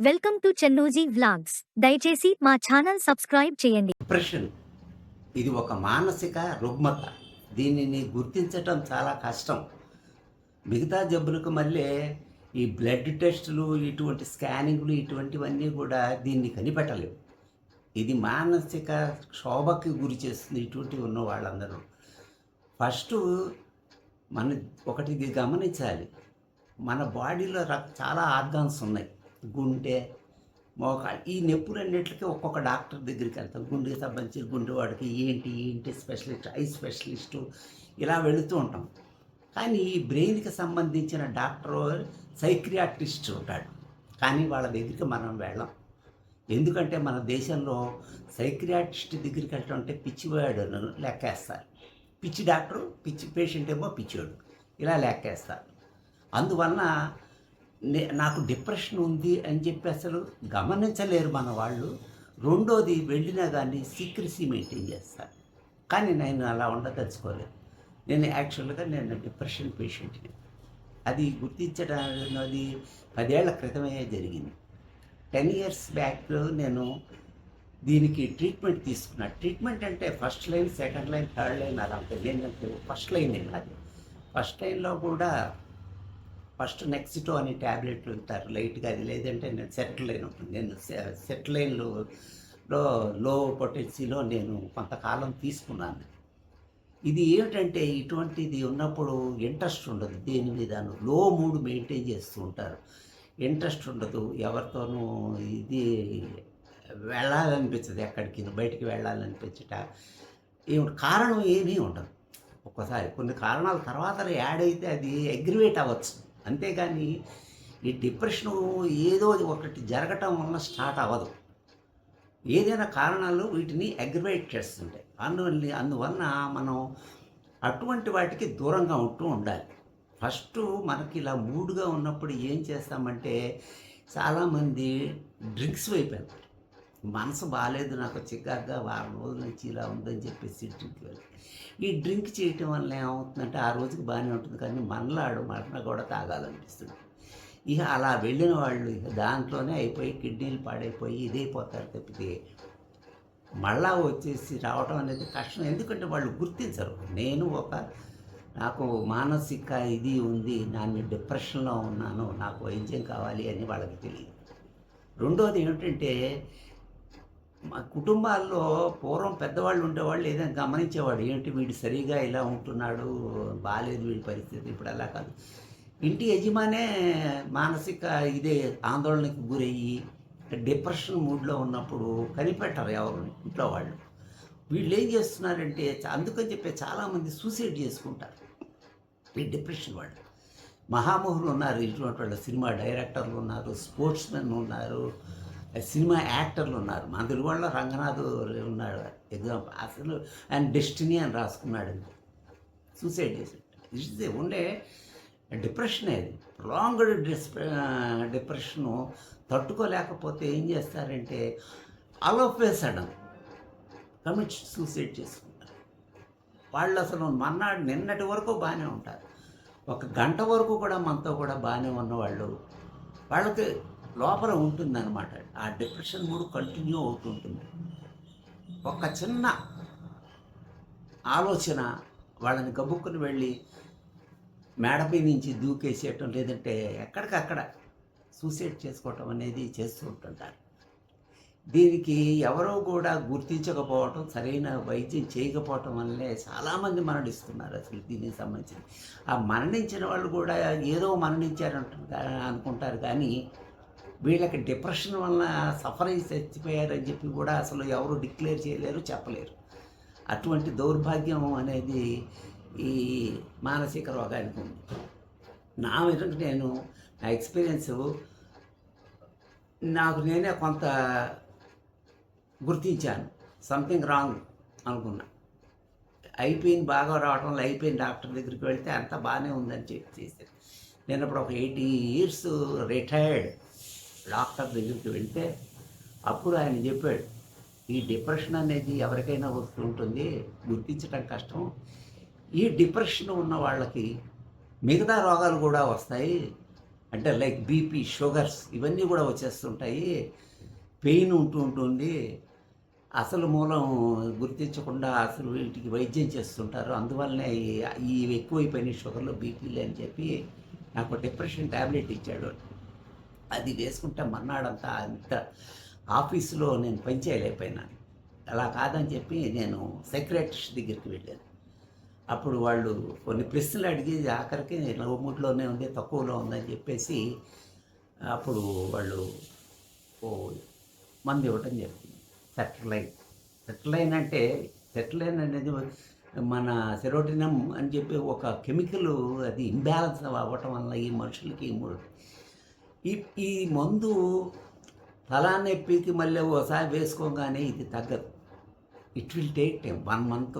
Welcome to చెన్నూజీ vlogs. దయచేసి మా channel subscribe చేయండి. డిప్రెషన్ ఇది ఒక మానసిక రుగ్మత. దీనిని గుర్తించటం చాలా కష్టం. మిగతా జబ్బులకు మళ్ళీ ఈ బ్లడ్ టెస్టులు, ఇటువంటి స్కానింగ్లు, ఇటువంటివన్నీ కూడా దీన్ని కనిపెట్టలేవు. ఇది మానసిక క్షోభకి గురి చేస్తుంది ఇటువంటివి ఉన్న వాళ్ళందరూ. ఫస్టు మన ఒకటి గమనించాలి. మన బాడీలో చాలా ఆర్గాన్స్ ఉన్నాయి. గుండె, మోకాలు, ఈ నొప్పులన్నిటికీ ఒక్కొక్క డాక్టర్ దగ్గరికి వెళ్తాం. గుండెకి సంబంధించి గుండెవాడికి ఏంటి స్పెషలిస్ట్, ఐ స్పెషలిస్టు, ఇలా వెళుతూ ఉంటాం. కానీ ఈ బ్రెయిన్కి సంబంధించిన డాక్టర్ సైక్రియాట్రిస్ట్ ఉంటాడు. కానీ వాళ్ళ దగ్గరికి మనం వెళ్ళం. ఎందుకంటే మన దేశంలో సైక్రియాట్రిస్ట్ దగ్గరికి వెళ్ళడం అంటే పిచ్చివాడును లెక్కేస్తారు. పిచ్చి డాక్టరు, పిచ్చి పేషెంట్ ఏమో పిచ్చోడు, ఇలా లెక్కేస్తారు. అందువలన నాకు డిప్రెషన్ ఉంది అని చెప్పి అసలు గమనించలేరు మన వాళ్ళు. రెండోది, వెళ్ళినా కానీ సీక్రెసీ మెయింటైన్ చేస్తారు. కానీ నేను అలా ఉండదలుచుకోలేదు. నేను యాక్చువల్గా డిప్రెషన్ పేషెంట్ని. అది గుర్తించడం అది 10 ఏళ్ల క్రితమే జరిగింది. 10 years బ్యాక్ నేను దీనికి ట్రీట్మెంట్ తీసుకున్నా. ట్రీట్మెంట్ అంటే first line, second line, third line అలా ఉంటుంది. ఏంటంటే ఫస్ట్ లైన్ అది. ఫస్ట్ లైన్లో కూడా ఫస్ట్ నెక్సిటో అని ట్యాబ్లెట్లు ఉంటారు లైట్గా. అది లేదంటే నేను సెట్ లైన్ ఉంటుంది. నేను సెట్ లైన్లో లో పొటెన్సీలో నేను కొంతకాలం తీసుకున్నాను. ఇది ఏమిటంటే ఇటువంటిది ఉన్నప్పుడు ఇంట్రెస్ట్ ఉండదు దేని మీద. లో మూడ్ మెయింటైన్ చేస్తూ ఉంటారు. ఇంట్రెస్ట్ ఉండదు ఎవరితోనూ. ఇది వెళ్ళాలనిపించదు, ఎక్కడికి బయటికి వెళ్ళాలనిపించట. కారణం ఏమీ ఉండదు. ఒక్కోసారి కొన్ని కారణాల తర్వాత యాడ్ అయితే అది అగ్రివేట్ అవ్వచ్చు. అంతేగాని ఈ డిప్రెషను ఏదో ఒకటి జరగటం వల్ల స్టార్ట్ అవ్వదు. ఏదైనా కారణాలు వీటిని అగ్రివేట్ చేస్తుంటాయి. అందువలన మనం అటువంటి వాటికి దూరంగా ఉంటూ ఉండాలి. ఫస్టు మనకి ఇలా మూడ్గా ఉన్నప్పుడు ఏం చేస్తామంటే, చాలామంది డ్రింక్స్ వైపు వెళ్తారు. మనసు బాగాలేదు, నాకు చికాగ్గా వారం రోజుల నుంచి ఇలా ఉందని చెప్పేసి డ్రింక్ వెళ్ళి ఈ డ్రింక్ చేయటం వల్ల ఏమవుతుందంటే, ఆ రోజుకి బాగానే ఉంటుంది కానీ మరణ కూడా తాగాలనిపిస్తుంది. ఇక అలా వెళ్ళిన వాళ్ళు ఇక దాంట్లోనే అయిపోయి కిడ్నీలు పాడైపోయి ఇదైపోతారు తప్పితే మళ్ళా వచ్చేసి రావటం అనేది కష్టం. ఎందుకంటే వాళ్ళు గుర్తించరు. నాకు మానసిక ఇది ఉంది, నేను డిప్రెషన్లో ఉన్నాను, నాకు వైద్యం కావాలి అని వాళ్ళకి తెలియదు. రెండోది ఏమిటంటే, మా కుటుంబాల్లో పూర్వం పెద్దవాళ్ళు ఉండేవాళ్ళు ఏదైనా గమనించేవాడు. ఏంటి వీడు సరిగా ఇలా ఉంటున్నాడు, బాగాలేదు వీడి పరిస్థితి. ఇప్పుడు అలా కాదు. ఇంటి యజమానే మానసిక ఆందోళనకి గురయ్యి డిప్రెషన్ మూడ్లో ఉన్నప్పుడు కనిపెట్టరు ఎవరు ఇంట్లో వాళ్ళు. వీళ్ళు ఏం చేస్తున్నారంటే, అందుకని చెప్పి చాలామంది సూసైడ్ చేసుకుంటారు ఈ డిప్రెషన్ వాళ్ళు. మహామహులు ఉన్నారు, ఇటువంటి వాళ్ళు సినిమా డైరెక్టర్లు ఉన్నారు, స్పోర్ట్స్ మెన్ ఉన్నారు, సినిమా యాక్టర్లు ఉన్నారు. మన తెలుగులో రంగనాథ్ ఉన్నాడు ఎగ్జాంపుల్. అసలు ఆయన డెస్టినీ అని రాసుకున్నాడు, సూసైడ్ చేశాడు. ఇది ఉండే డిప్రెషన్. అది లాంగ్ డిప్రెషను తట్టుకోలేకపోతే ఏం చేస్తారంటే, all of A sudden commit suicide చేసుకుంటారు. వాళ్ళు అసలు నిన్నటి వరకు బాగానే ఉంటారు. 1 గంట వరకు కూడా మనతో కూడా బాగానే ఉన్నవాళ్ళు, వాళ్ళకి లోపల ఉంటుందన్నమాట ఆ డిప్రెషన్ మూడు కంటిన్యూ అవుతుంటుంది. ఒక చిన్న ఆలోచన వాళ్ళని గబుక్కుని వెళ్ళి మేడపై నుంచి దూకేసేయటం, లేదంటే ఎక్కడికక్కడ సూసైడ్ చేసుకోవటం అనేది చేస్తూ ఉంటుంటారు. దీనికి ఎవరో కూడా గుర్తించకపోవటం, సరైన వైద్యం చేయకపోవటం వల్లే చాలామంది మరణిస్తున్నారు. అసలు దీనికి సంబంధించి ఆ మరణించిన వాళ్ళు కూడా ఏదో అనుకుంటారు కానీ వీళ్ళకి డిప్రెషన్ వల్ల సఫర్ అయి చచ్చిపోయారని చెప్పి కూడా అసలు ఎవరు డిక్లేర్ చేయలేరు, చెప్పలేరు. అటువంటి దౌర్భాగ్యం అనేది ఈ మానసిక రోగానికి ఉంది. నా ఎక్స్పీరియన్స్ నాకు నేనే కొంత గుర్తించాను. సంథింగ్ రాంగ్ అనుకున్నా. అయిపోయింది, బాగా రావటంలో అయిపోయింది. డాక్టర్ దగ్గరికి వెళ్తే అంత బాగానే ఉందని చెప్పి చేశాను. నేను ఇప్పుడు ఒక 80 years రిటైర్డ్ డాక్టర్ దగ్గరికి వెళ్తే అప్పుడు ఆయన చెప్పాడు, ఈ డిప్రెషన్ అనేది ఎవరికైనా వస్తుంటుంది, గుర్తించడం కష్టం. ఈ డిప్రెషన్ ఉన్న వాళ్ళకి మిగతా రోగాలు కూడా వస్తాయి. అంటే లైక్ బీపీ, షుగర్స్ ఇవన్నీ కూడా వచ్చేస్తుంటాయి. పెయిన్ ఉంటుంది. అసలు మూలం గుర్తించకుండా అసలు వీటికి వైద్యం చేస్తుంటారు. అందువల్లనే ఇవి ఎక్కువైపోయినాయి షుగర్లు, బీపీలు అని చెప్పి నాకు డిప్రెషన్ టాబ్లెట్ ఇచ్చాడు. అది వేసుకుంటే మర్నాడంతా అంత ఆఫీసులో నేను పని చేయలేకపోయినాను. అలా కాదని చెప్పి నేను సైకియాట్రిస్ట్ దగ్గరికి వెళ్ళాను. అప్పుడు వాళ్ళు కొన్ని ప్రశ్నలు అడిగి ఆఖరికి లవ్ మూడ్లోనే ఉంది, తక్కువలో ఉందని చెప్పేసి అప్పుడు వాళ్ళు ఓ మందు ఇవ్వటం జరిగింది. సెట్రలైన్. సెట్రలైన్ అంటే సెట్రలైన్ అనేది మన సెరోటినం అని చెప్పి ఒక కెమికల్, అది ఇంబ్యాలెన్స్ అవ్వటం వల్ల ఈ మనుషులకి ఈ ఈ మందు తలనొప్పికి మళ్ళీ ఓసారి వేసుకోగానే ఇది తగ్గదు. It will take time 1 month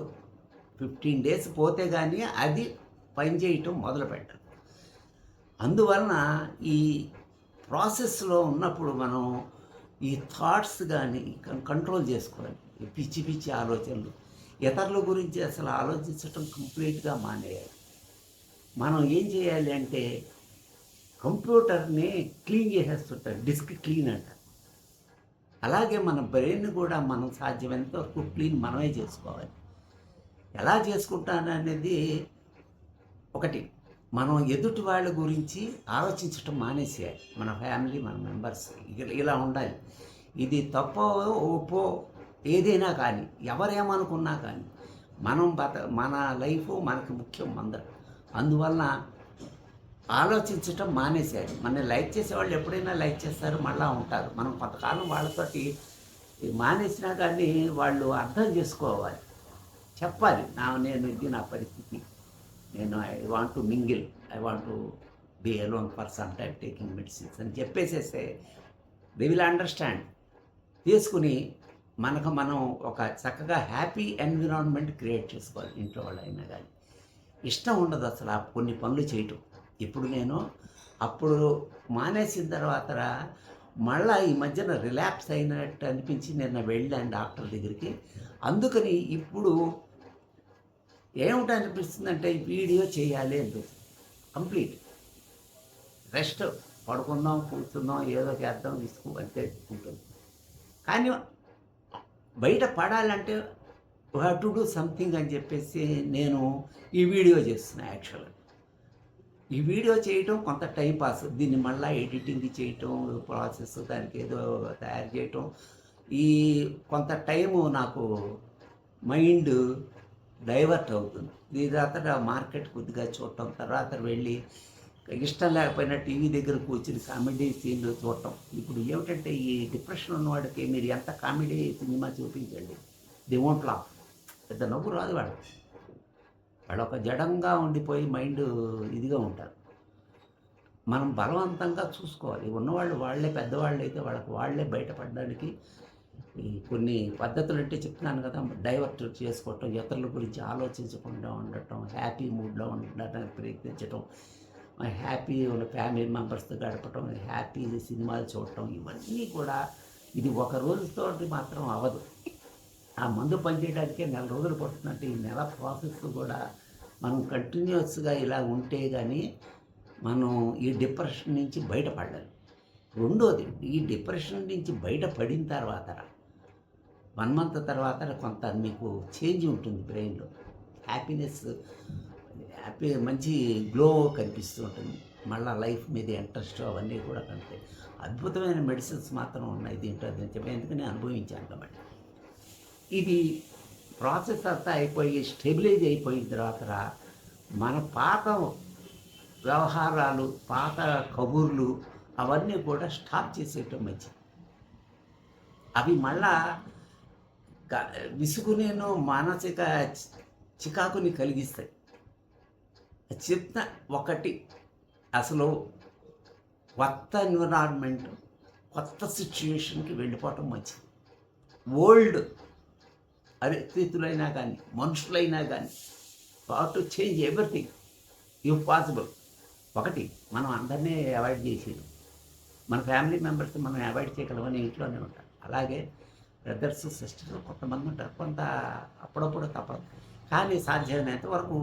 15 days పోతే కానీ అది పనిచేయటం మొదలుపెట్టదు. అందువలన ఈ ప్రాసెస్లో ఉన్నప్పుడు మనం ఈ థాట్స్ కానీ కంట్రోల్ చేసుకోవాలి. ఈ పిచ్చి పిచ్చి ఆలోచనలు, ఇతరుల గురించి అసలు ఆలోచించటం కంప్లీట్గా మానేయాలి. మనం ఏం చేయాలి అంటే కంప్యూటర్ని క్లీన్ చేసేస్తుంటారు, డిస్క్ క్లీన్ అంట. అలాగే మన బ్రెయిన్ కూడా మనం సాధ్యమైనంత వరకు క్లీన్ మనమే చేసుకోవాలి. ఎలా చేసుకుంటాననేది ఒకటి, మనం ఎదుటి వాళ్ళ గురించి ఆలోచించటం మానేసేయాలి. మన ఫ్యామిలీ, మన మెంబర్స్ ఇలా ఉండాలి. ఇది తప్పో ఒప్పో ఏదైనా కానీ, ఎవరేమనుకున్నా కానీ మన లైఫ్ మనకి ముఖ్యం అందరం. అందువలన ఆలోచించటం మానేసేయాలి. మన లైక్ చేసేవాళ్ళు ఎప్పుడైనా లైక్ చేస్తారు, మళ్ళీ ఉంటారు. మనం కొంతకాలం వాళ్ళతోటి మానేసినా కానీ వాళ్ళు అర్థం చేసుకోవాలి, చెప్పాలి. ఇది నా పరిస్థితి, నేను I want to mingle, I want to be alone for some time taking medicines అని చెప్పేసేస్తే దే విల్ అండర్స్టాండ్. తీసుకుని మనకు మనం ఒక చక్కగా హ్యాపీ ఎన్విరాన్మెంట్ క్రియేట్ చేసుకోవాలి. ఇంట్లో వాళ్ళైనా కానీ ఇష్టం ఉండదు అసలు ఆ కొన్ని పనులు చేయటం. ఇప్పుడు నేను అప్పుడు మానేసిన తర్వాత మళ్ళీ ఈ మధ్యన రిలాప్స్ అయినట్టు అనిపించి నిన్న వెళ్ళాను డాక్టర్ దగ్గరికి. అందుకని ఇప్పుడు ఏమిటి అనిపిస్తుందంటే వీడియో చేయాలి అనిపిస్తుంది. కంప్లీట్ రెస్ట్, పడుకుందాం, కూర్చుందాం, ఏదో చేద్దాం, విసుగు అంతే ఉంటుంది. కానీ బయట పడాలంటే we have to do something అని చెప్పేసి నేను ఈ వీడియో చేస్తున్నాను. యాక్చువల్గా ఈ వీడియో చేయటం కొంత టైం పాస్. దీన్ని మళ్ళీ ఎడిటింగ్ చేయటం, ప్రాసెస్ దానికి ఏదో తయారు చేయటం, ఈ కొంత టైము నాకు మైండ్ డైవర్ట్ అవుతుంది. దీని తర్వాత మార్కెట్ కొద్దిగా చూడటం, తర్వాత వెళ్ళి ఇష్టం లేకపోయినా టీవీ దగ్గర కూర్చుని కామెడీ సీన్లు చూడటం. ఇప్పుడు ఏమిటంటే ఈ డిప్రెషన్ ఉన్నవాడికి మీరు ఎంత కామెడీ సినిమా చూపించండి, ది వోంట్ లాఫ్, పెద్ద నవ్వు రాదు. వాళ్ళు ఒక జడంగా ఉండిపోయి మైండ్ ఇదిగా ఉంటారు. మనం బలవంతంగా చూసుకోవాలి. ఉన్నవాళ్ళు వాళ్ళే, పెద్దవాళ్ళు అయితే వాళ్ళే బయటపడడానికి ఈ కొన్ని పద్ధతులు అంటే చెప్తున్నాను కదా, డైవర్ట్ చేసుకోవటం, ఇతరుల గురించి ఆలోచించకుండా ఉండటం, హ్యాపీ మూడ్లో ఉండటానికి ప్రయత్నించటం, హ్యాపీ ఉన్న ఫ్యామిలీ మెంబర్స్తో గడపటం, హ్యాపీ సినిమాలు చూడటం, ఇవన్నీ కూడా ఇది ఒక రోజుతో మాత్రం అవ్వదు. ఆ మందు పనిచేయడానికే 4 రోజులు పడుతుందంటే ఈ నెల ప్రాసెస్ కూడా మనం కంటిన్యూస్గా ఇలా ఉంటే కానీ మనం ఈ డిప్రెషన్ నుంచి బయటపడాలి. రెండోది, ఈ డిప్రెషన్ నుంచి బయటపడిన తర్వాత 1 మంత్ తర్వాత కొంత మీకు చేంజ్ ఉంటుంది బ్రెయిన్లో. హ్యాపీ మంచి గ్లో కనిపిస్తూ ఉంటుంది. మళ్ళీ లైఫ్ మీద ఇంట్రెస్ట్ అవన్నీ కూడా కనిపిస్తాయి. అద్భుతమైన మెడిసిన్స్ మాత్రం ఉన్నాయి దీంట్లో అని చెప్పి, ఎందుకని అనుభవించాను కాబట్టి. ఇది ప్రాసెస్ అంతా అయిపోయి స్టెబిలైజ్ అయిపోయిన తర్వాత మన పాత వ్యవహారాలు, పాత కబుర్లు అవన్నీ కూడా స్టాప్ చేసేయటం మంచిది. అవి మళ్ళా విసుగునేను మానసిక చికాకుని కలిగిస్తాయి. చెప్తా ఒకటి, అసలు కొత్త ఎన్విరాన్మెంట్, కొత్త సిచ్యువేషన్కి వెళ్ళిపోవటం మంచిది. ఓల్డ్ పరిస్థితులైనా కానీ, మనుషులైనా కానీ, to change everything if possible. ఒకటి, మనం అందరినీ అవాయిడ్ చేసేది, మన ఫ్యామిలీ మెంబర్స్ మనం అవాయిడ్ చేయగలమని ఇంట్లోనే ఉంటారు. అలాగే బ్రదర్స్, సిస్టర్స్ కొంతమంది ఉంటారు, కొంత అప్పుడప్పుడు తప్పదు. కానీ సాధ్యమైనంత వరకు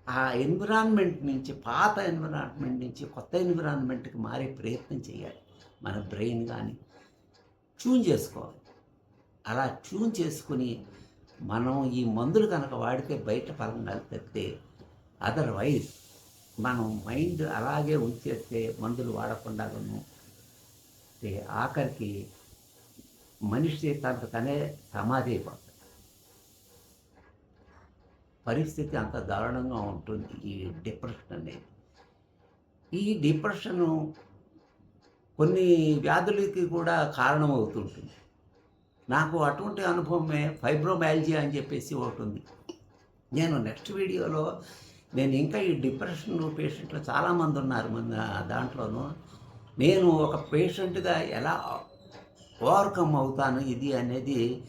ఆ ఎన్విరాన్మెంట్ నుంచి, పాత ఎన్విరాన్మెంట్ నుంచి కొత్త ఎన్విరాన్మెంట్‌కి మారే ప్రయత్నం చేయాలి. మన బ్రెయిన్ గాని ట్యూన్ చేసుకోవాలి. అలా ట్యూన్ చేసుకొని మనం ఈ మందులు కనుక వాడితే బయట ఫలితాలు తప్పితే, అదర్‌వైజ్ మనం మైండ్ అలాగే ఉంచేస్తే మందులు వాడకుండాను ఆఖరికి మనిషి తనకు తనే సమాధి అయిపోతాడు. పరిస్థితి అంత దారుణంగా ఉంటుంది ఈ డిప్రెషన్ అనేది. ఈ డిప్రెషను కొన్ని వ్యాధులకి కూడా కారణమవుతుంటుంది. నాకు అటువంటి అనుభవమే ఫైబ్రోమైల్జియా అని చెప్పేసి ఒకటుంది. నేను నెక్స్ట్ వీడియోలో నేను ఇంకా ఈ డిప్రెషన్ పేషెంట్లు చాలామంది ఉన్నారు మన దాంట్లోనూ. నేను ఒక పేషెంట్‌గా ఎలా ఓవర్‌కమ్ అవుతాను ఇది అనేది,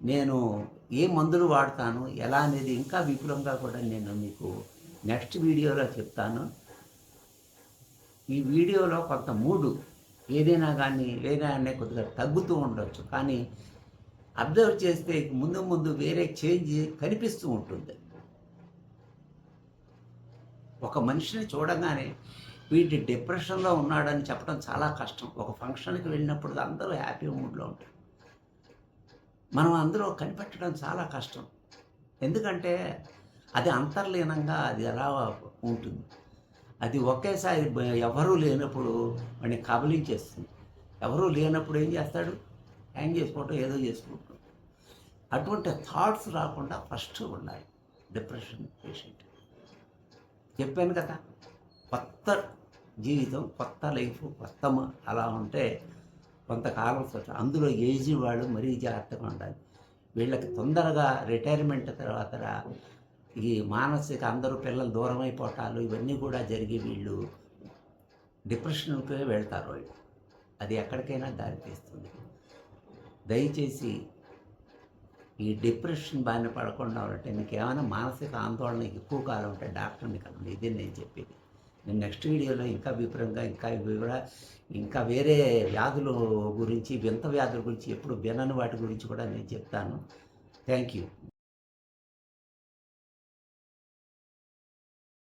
నేను ఏ మందులు వాడతాను, ఎలా అనేది ఇంకా విపులంగా కూడా నేను మీకు నెక్స్ట్ వీడియోలో చెప్తాను. ఈ వీడియోలో కొంత మూడు ఏదైనా కానీ వేరే కొద్దిగా తగ్గుతూ ఉండొచ్చు. కానీ అబ్జర్వ్ చేస్తే ముందు ముందు వేరే చేంజ్ కనిపిస్తూ ఉంటుంది. ఒక మనిషిని చూడగానే వీడి డిప్రెషన్‌లో ఉన్నాడని చెప్పడం చాలా కష్టం. ఒక ఫంక్షన్‌కి వెళ్ళినప్పుడు అందరూ హ్యాపీ మూడ్‌లో ఉంటారు. మనం అందులో కనిపెట్టడం చాలా కష్టం. ఎందుకంటే అది అంతర్లీనంగా అది అలా ఉంటుంది. అది ఒకేసారి ఎవరూ లేనప్పుడు వాడిని కబళించేస్తుంది. ఎవరూ లేనప్పుడు ఏం చేస్తాడు? హ్యాంగ్ చేసుకోవటం, ఏదో చేసుకుంటాం. అటువంటి థాట్స్ రాకుండా ఫస్ట్ ఉండాలి డిప్రెషన్ పేషెంట్. చెప్పాను కదా! కొత్త జీవితం, కొత్త లైఫ్, అలా ఉంటే కొంతకాలం అందులో ఏజ్ వాళ్ళు మరీ జాగ్రత్తగా ఉండాలి. వీళ్ళకి తొందరగా రిటైర్మెంట్ తర్వాత ఈ మానసిక అందరూ పిల్లలు దూరం అయిపోవటాలు ఇవన్నీ కూడా జరిగి వీళ్ళు డిప్రెషన్‌కే వెళ్తారు వాళ్ళు. అది ఎక్కడికైనా దారితీస్తుంది. దయచేసి ఈ డిప్రెషన్ బారిన పడకుండా ఉంటే మీకేమైనా మానసిక ఆందోళన ఎక్కువ కాలం ఉంటే డాక్టర్‌ని కలవండి. ఇదే నేను చెప్పేది. నేను నెక్స్ట్ వీడియోలో ఇంకా విపులంగా ఇంకా వేరే వ్యాధుల గురించి, వింత వ్యాధుల గురించి, ఎప్పుడు వినని వాటి గురించి కూడా నేను చెప్తాను. Thank you.